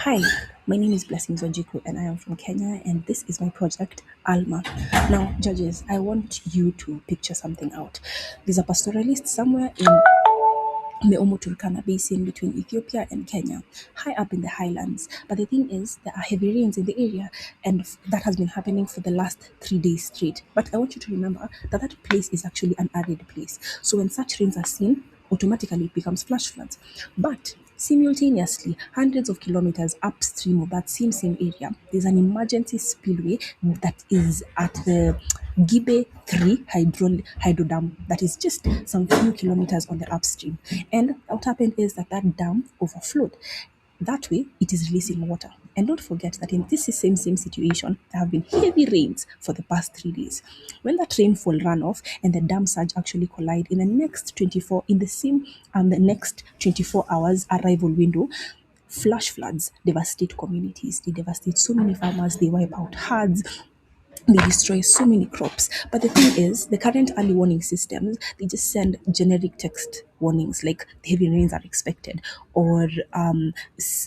Hi, my name is Blessings Ojiku and I am from Kenya and this is my project ALMA. Now, judges, I want you to picture something out. There's a pastoralist somewhere in the Omo Turkana Basin between Ethiopia and Kenya, high up in the highlands. But the thing is, there are heavy rains in the area, and that has been happening for the last 3 days straight. But I want you to remember that that place is actually an arid place. So when such rains are seen, automatically it becomes flash floods. But simultaneously, hundreds of kilometers upstream of that same area, there's an emergency spillway that is at the Gibe 3 hydro dam that is just some few kilometers on the upstream. And what happened is that that dam overflowed. That way, it is releasing water. And don't forget that in this same situation, there have been heavy rains for the past 3 days. When that rainfall ran off and the dam surge actually collide in the next 24, in the next 24 hours arrival window, flash floods devastate communities. They devastate so many farmers. They wipe out herds. They destroy so many crops. But the thing is, the current early warning systems, they just send generic text warnings like heavy rains are expected or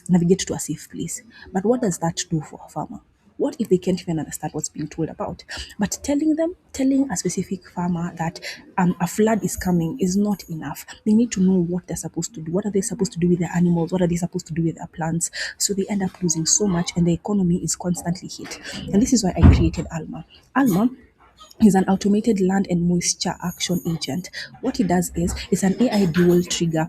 navigate to a safe place. But what does that do for a farmer? What if they can't even understand what's being told about? But telling a specific farmer that a flood is coming is not enough. They need to know what they're supposed to do. What are they supposed to do with their animals? What are they supposed to do with their plants? So they end up losing so much and the economy is constantly hit. And this is why I created ALMA. ALMA is an automated land and moisture action agent. What it does is it's an AI dual trigger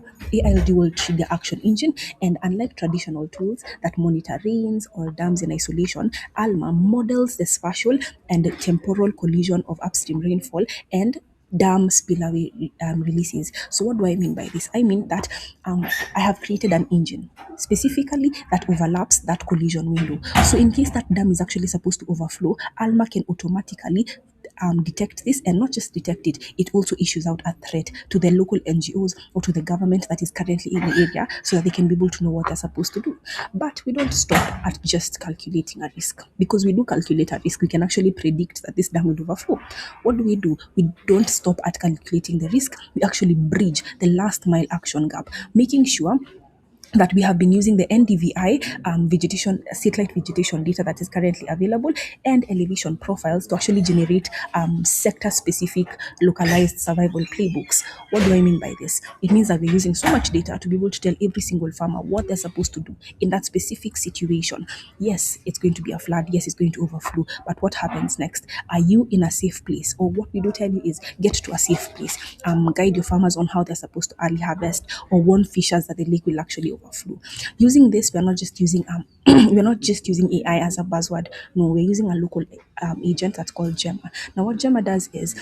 action engine. And unlike traditional tools that monitor rains or dams in isolation, ALMA models the spatial and temporal collision of upstream rainfall and dam spillway releases. So what do I mean by this? I mean that I have created an engine specifically that overlaps that collision window. So in case that dam is actually supposed to overflow, ALMA can automatically detect this, and not just detect it, it also issues out a threat to the local NGOs or to the government that is currently in the area so that they can be able to know what they're supposed to do. But we don't stop at just calculating a risk, because we do calculate a risk. We can actually predict that this dam will overflow. What do? We don't stop at calculating the risk. We actually bridge the last mile action gap, making sure that we have been using the NDVI vegetation satellite vegetation data that is currently available and elevation profiles to actually generate sector specific localized survival playbooks. What do I mean by this? It means that we're using so much data to be able to tell every single farmer what they're supposed to do in that specific situation. Yes, it's going to be a flood. Yes, it's going to overflow. But what happens next? Are you in a safe place? Or what we do tell you is get to a safe place. Guide your farmers on how they're supposed to early harvest or warn fishers that the lake will actually overflow. Using this, we're not just using we're not just using AI as a buzzword. No, we're using a local agent that's called Gemma. Now, what Gemma does is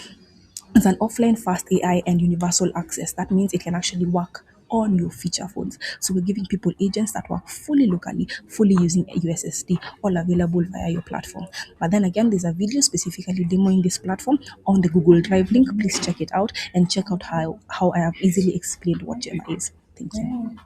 it's an offline fast AI and universal access. That means it can actually work on your feature phones. So we're giving people agents that work fully locally, fully using USSD, all available via your platform. But then again, there's a video specifically demoing this platform on the Google Drive link. Please check it out and check out how I have easily explained what Gemma is. Thank you.